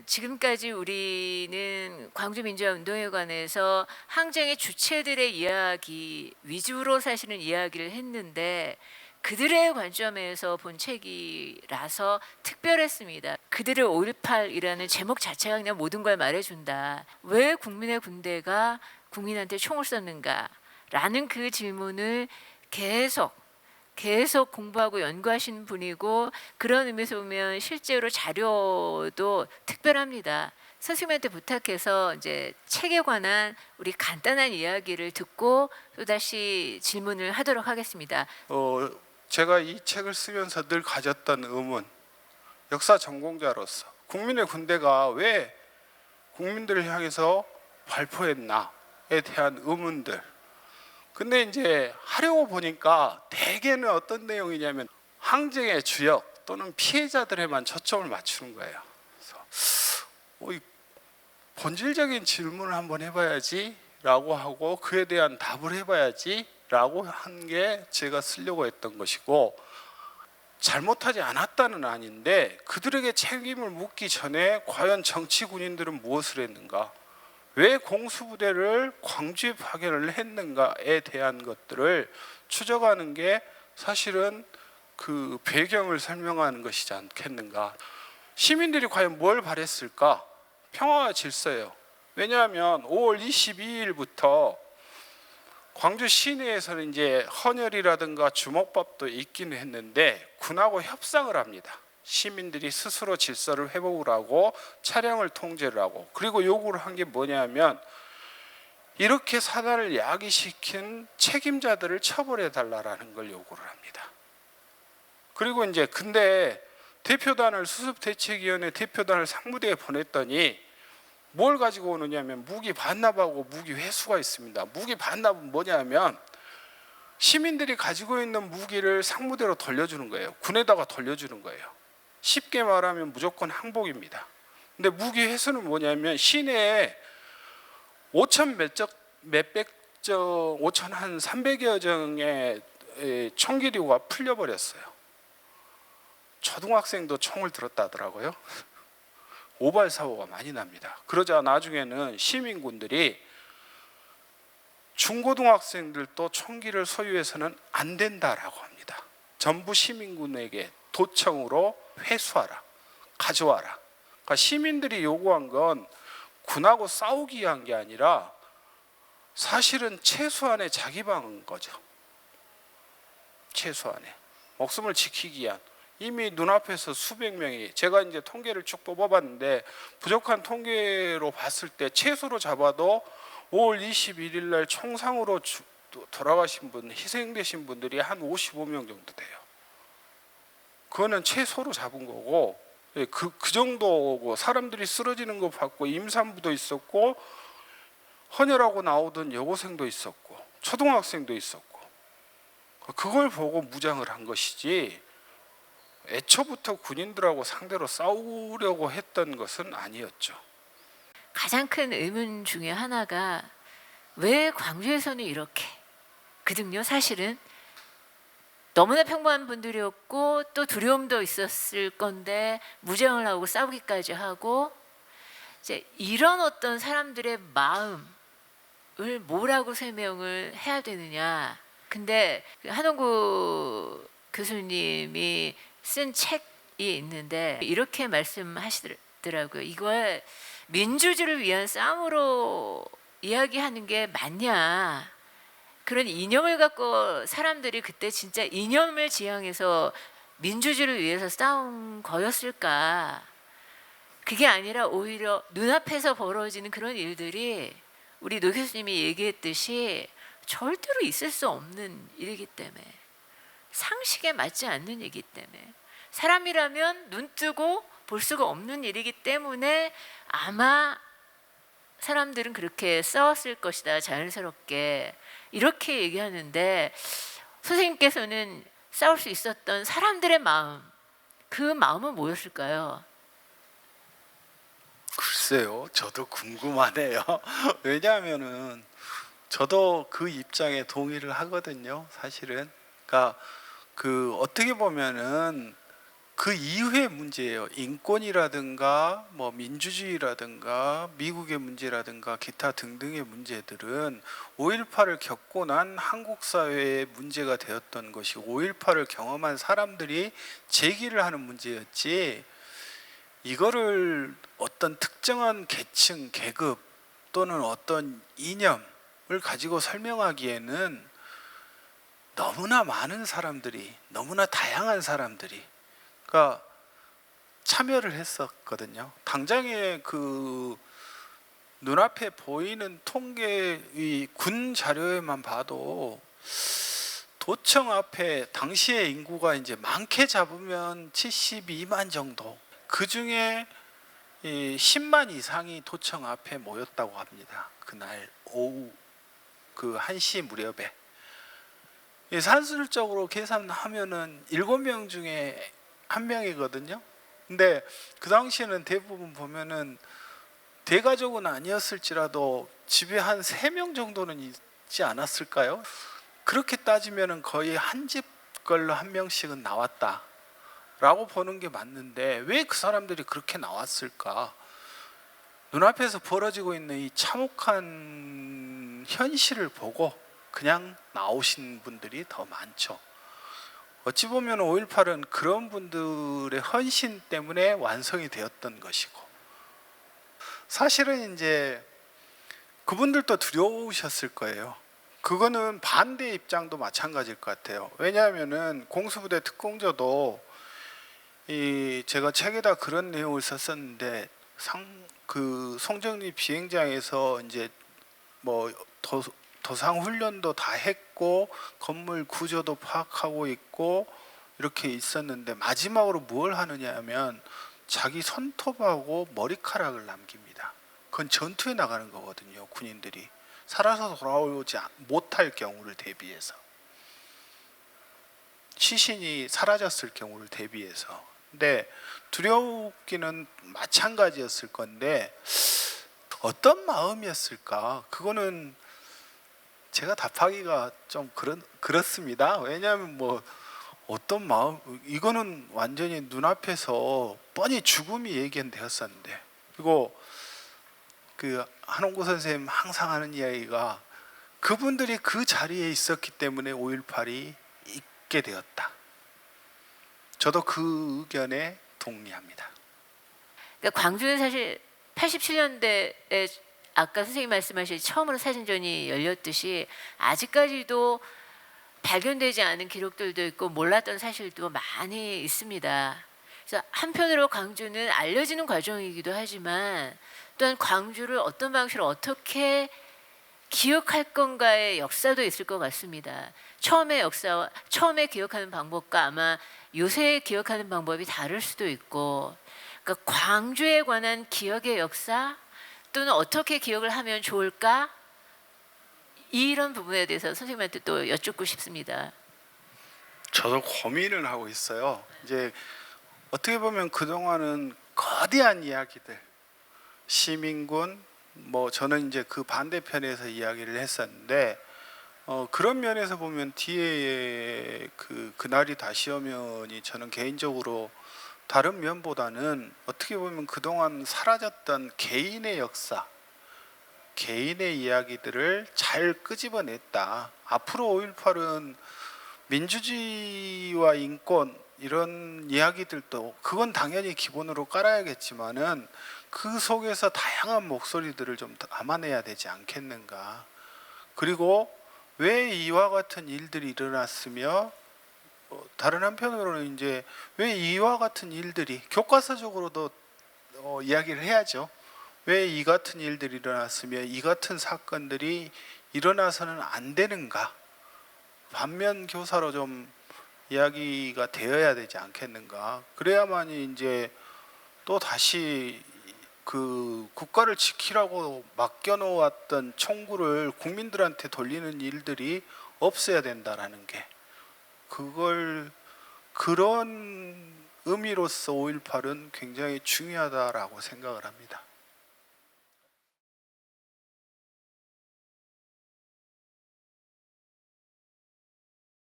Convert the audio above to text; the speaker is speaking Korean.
지금까지 우리는 광주민주화운동에 관해서 항쟁의 주체들의 이야기 위주로 사실은 이야기를 했는데 그들의 관점에서 본 책이라서 특별했습니다. 그들의 5.18이라는 제목 자체가 그냥 모든 걸 말해준다. 왜 국민의 군대가 국민한테 총을 쐈는가? 라는 그 질문을 계속 공부하고 연구하신 분이고, 그런 의미에서 보면 실제로 자료도 특별합니다. 선생님한테 부탁해서 이제 책에 관한 우리 간단한 이야기를 듣고 또다시 질문을 하도록 하겠습니다. 제가 이 책을 쓰면서 늘 가졌던 의문, 역사 전공자로서 국민의 군대가 왜 국민들을 향해서 발포했나에 대한 의문들. 근데 이제 하려고 보니까 대개는 어떤 내용이냐면 항쟁의 주역 또는 피해자들에만 초점을 맞추는 거예요. 그래서 이 본질적인 질문을 한번 해봐야지 라고 하고 그에 대한 답을 해봐야지 라고 한 게 제가 쓰려고 했던 것이고, 잘못하지 않았다는 아닌데 그들에게 책임을 묻기 전에 과연 정치 군인들은 무엇을 했는가, 왜 공수부대를 광주에 파견을 했는가에 대한 것들을 추적하는 게 사실은 그 배경을 설명하는 것이지 않겠는가. 시민들이 과연 뭘 바랬을까? 평화와 질서예요. 왜냐하면 5월 22일부터 광주 시내에서는 이제 헌혈이라든가 주먹밥도 있기는 했는데 군하고 협상을 합니다. 시민들이 스스로 질서를 회복을 하고 차량을 통제를 하고, 그리고 요구를 한 게 뭐냐면 이렇게 사단을 야기시킨 책임자들을 처벌해 달라라는 걸 요구를 합니다. 그리고 이제 근데 대표단을 수습대책위원회 대표단을 상무대에 보냈더니 뭘 가지고 오느냐면 무기 반납하고 무기 회수가 있습니다. 무기 반납은 뭐냐면 시민들이 가지고 있는 무기를 상무대로 돌려주는 거예요. 군에다가 돌려주는 거예요. 쉽게 말하면 무조건 항복입니다. 근데 무기 회수는 뭐냐면 시내에 5천 몇백 정, 5천 한 300여 정의 총기류가 풀려버렸어요. 초등학생도 총을 들었다더라고요. 오발 사고가 많이 납니다. 그러자 나중에는 시민군들이 중고등학생들도 총기를 소유해서는 안 된다라고 합니다. 전부 시민군에게 도청으로 회수하라, 가져와라. 그러니까 시민들이 요구한 건 군하고 싸우기 위한 게 아니라 사실은 최소한의 자기 방어인 거죠. 최소한의 목숨을 지키기 위한. 이미 눈앞에서 수백 명이, 제가 이제 통계를 쭉 뽑아봤는데 부족한 통계로 봤을 때 최소로 잡아도 5월 21일 날 총상으로 돌아가신 분, 희생되신 분들이 한 55명 정도 돼요. 그거는 최소로 잡은 거고, 그 정도고, 사람들이 쓰러지는 거 봤고 임산부도 있었고 헌혈하고 나오던 여고생도 있었고 초등학생도 있었고, 그걸 보고 무장을 한 것이지 애초부터 군인들하고 상대로 싸우려고 했던 것은 아니었죠. 가장 큰 의문 중에 하나가 왜 광주에서는 이렇게, 그등요 사실은 너무나 평범한 분들이었고 또 두려움도 있었을 건데 무장을 하고 싸우기까지 하고, 이제 이런 어떤 사람들의 마음을 뭐라고 설명을 해야 되느냐. 근데 한홍구 교수님이 쓴 책이 있는데 이렇게 말씀하시더라고요. 이걸 민주주의를 위한 싸움으로 이야기하는 게 맞냐, 그런 이념을 갖고 사람들이 그때 진짜 이념을 지향해서 민주주의를 위해서 싸운 거였을까? 그게 아니라 오히려 눈앞에서 벌어지는 그런 일들이 우리 노 교수님이 얘기했듯이 절대로 있을 수 없는 일이기 때문에, 상식에 맞지 않는 일이기 때문에, 사람이라면 눈 뜨고 볼 수가 없는 일이기 때문에 아마 사람들은 그렇게 싸웠을 것이다, 자연스럽게. 이렇게 얘기하는데 선생님께서는 싸울 수 있었던 사람들의 마음, 그 마음은 뭐였을까요? 글쎄요, 저도 궁금하네요. 왜냐하면은 저도 그 입장에 동의를 하거든요, 사실은. 그러니까 그 어떻게 보면은 그 이후의 문제예요. 인권이라든가 뭐 민주주의라든가 미국의 문제라든가 기타 등등의 문제들은 5.18을 겪고 난 한국 사회의 문제가 되었던 것이 5.18을 경험한 사람들이 제기를 하는 문제였지, 이거를 어떤 특정한 계층, 계급 또는 어떤 이념을 가지고 설명하기에는 너무나 많은 사람들이, 너무나 다양한 사람들이 그러니까 참여를 했었거든요. 당장에 그 눈앞에 보이는 통계의 군 자료에만 봐도 도청 앞에 당시의 인구가 이제 많게 잡으면 72만 정도, 그 중에 10만 이상이 도청 앞에 모였다고 합니다. 그날 오후 그 1시 무렵에. 산술적으로 계산하면은 7명 중에 1명이거든요. 근데 그 당시에는 대부분 보면은 대가족은 아니었을지라도 집에 한 3명 정도는 있지 않았을까요? 그렇게 따지면은 거의 한 집 걸로 1명씩은 나왔다라고 보는 게 맞는데, 왜 그 사람들이 그렇게 나왔을까? 눈앞에서 벌어지고 있는 이 참혹한 현실을 보고 그냥 나오신 분들이 더 많죠. 어찌 보면 5.18은 그런 분들의 헌신 때문에 완성이 되었던 것이고, 사실은 이제 그분들도 두려우셨을 거예요. 그거는 반대 입장도 마찬가지일 것 같아요. 왜냐하면은 공수부대 특공조도 제가 책에다 그런 내용을 썼었는데, 그 송정리 비행장에서 이제 뭐 도상 훈련도 다 했고 건물 구조도 파악하고 있고 이렇게 있었는데, 마지막으로 뭘 하느냐 하면 자기 손톱하고 머리카락을 남깁니다. 그건 전투에 나가는 거거든요. 군인들이 살아서 돌아오지 못할 경우를 대비해서, 시신이 사라졌을 경우를 대비해서. 근데 두려웠기는 마찬가지였을 건데 어떤 마음이었을까? 그거는 제가 답하기가 좀 그렇습니다. 왜냐하면 뭐 어떤 마음, 이거는 완전히 눈앞에서 뻔히 죽음이 예견되었었는데, 그리고 그 한홍구 선생님 항상 하는 이야기가 그분들이 그 자리에 있었기 때문에 5.18이 있게 되었다. 저도 그 의견에 동의합니다. 그러니까 광주는 사실 87년대에 아까 선생님 말씀하신 처음으로 사진전이 열렸듯이 아직까지도 발견되지 않은 기록들도 있고 몰랐던 사실도 많이 있습니다. 그래서 한편으로 광주는 알려지는 과정이기도 하지만 또한 광주를 어떤 방식으로 어떻게 기억할 건가의 역사도 있을 것 같습니다. 처음의 역사와 처음에 기억하는 방법과 아마 요새 기억하는 방법이 다를 수도 있고, 그러니까 광주에 관한 기억의 역사 또는 어떻게 기억을 하면 좋을까, 이런 부분에 대해서 선생님한테 또 여쭙고 싶습니다. 저도 고민을 하고 있어요. 이제 어떻게 보면 그동안은 거대한 이야기들, 시민군, 뭐 저는 이제 그 반대편에서 이야기를 했었는데, 그런 면에서 보면 뒤에 그날이 다시 오면이 저는 개인적으로 다른 면보다는 어떻게 보면 그동안 사라졌던 개인의 역사, 개인의 이야기들을 잘 끄집어냈다. 앞으로 5.18은 민주주의와 인권 이런 이야기들도 그건 당연히 기본으로 깔아야겠지만은 그 속에서 다양한 목소리들을 좀 담아내야 되지 않겠는가. 그리고 왜 이와 같은 일들이 일어났으며, 다른 한편으로는 이제 왜 이와 같은 일들이 교과서적으로도 이야기를 해야죠. 왜 이 같은 일들이 일어났으며 이 같은 사건들이 일어나서는 안 되는가. 반면 교사로 좀 이야기가 되어야 되지 않겠는가. 그래야만이 이제 또 다시 그 국가를 지키라고 맡겨놓았던 총구를 국민들한테 돌리는 일들이 없어야 된다라는 게, 그런 의미로서 5.18은 굉장히 중요하다라고 생각을 합니다.